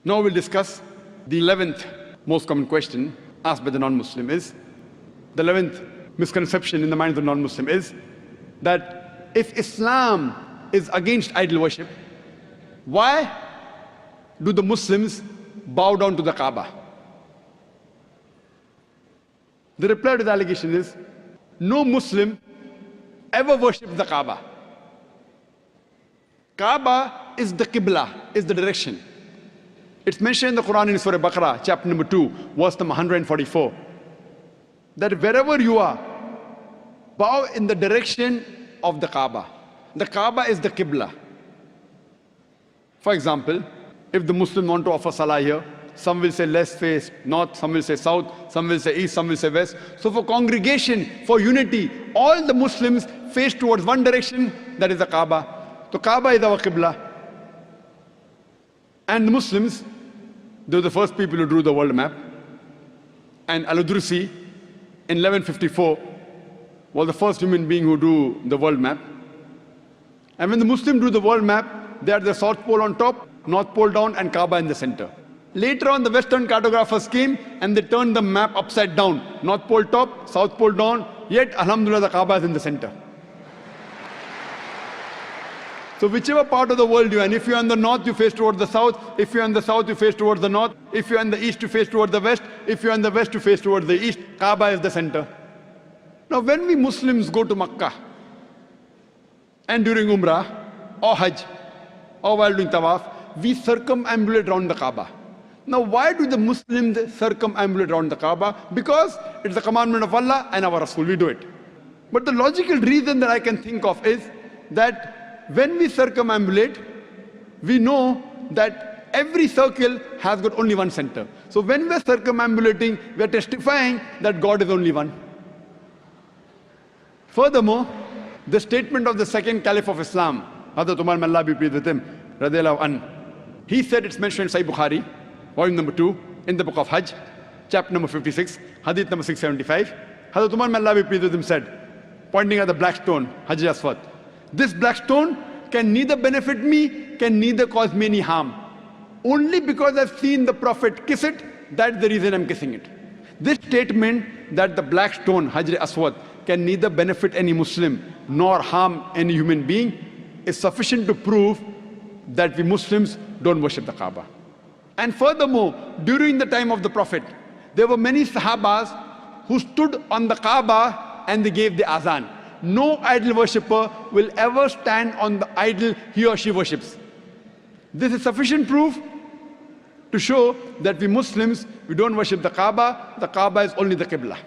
Now we'll discuss the 11th most common question asked by the non-Muslim is, the 11th misconception in the mind of the non-Muslim is that if Islam is against idol worship, why do the Muslims bow down to the Kaaba? The reply to the allegation is, no Muslim ever worshipped the Kaaba. Kaaba is the Qibla, is the direction. It's mentioned in the Quran in Surah Baqarah, chapter number 2, verse number 144, that wherever you are, bow in the direction of the Kaaba. The Kaaba is the Qibla. For example, if the Muslim want to offer salah here, some will say let's face north, some will say south, some will say east, some will say west. So for congregation, for unity, all the Muslims face towards one direction, that is the Kaaba. So Kaaba is our Qibla. And the Muslims, they were the first people who drew the world map. And Al-Udrusi in 1154 was the first human being who drew the world map. And when the Muslim drew the world map, they had the South Pole on top, North Pole down, and Kaaba in the center. Later on, the Western cartographers came and they turned the map upside down. North Pole top, South Pole down, yet Alhamdulillah the Kaaba is in the center. So whichever part of the world you're in, if you're in the north, you face towards the south. If you're in the south, you face towards the north. If you're in the east, you face towards the west. If you're in the west, you face towards the east. Kaaba is the center. Now when we Muslims go to Makkah, and during Umrah, or Hajj, or while doing Tawaf, we circumambulate around the Kaaba. Now why do the Muslims circumambulate around the Kaaba? Because it's the commandment of Allah and our Rasul, we do it. But the logical reason that I can think of is that when we circumambulate, we know that every circle has got only one center. So when we're circumambulating, we're testifying that God is only one. Furthermore, the statement of the second Caliph of Islam, Hazrat Umar, may Allah be pleased with him, radiallahu anh, he said, it's mentioned in Sahih Bukhari, volume number 2, in the book of Hajj, chapter number 56, hadith number 675. Hazrat Umar, may Allah be pleased with him, said, pointing at the black stone, Hajar Aswad, this black stone can neither benefit me, can neither cause me any harm. Only because I've seen the Prophet kiss it, that's the reason I'm kissing it. This statement that the black stone, Hajar Aswad, can neither benefit any Muslim nor harm any human being is sufficient to prove that we Muslims don't worship the Kaaba. And furthermore, during the time of the Prophet, there were many Sahabas who stood on the Kaaba and they gave the azan. No idol worshipper will ever stand on the idol he or she worships. This is sufficient proof to show that we Muslims, we don't worship the Kaaba is only the Qibla.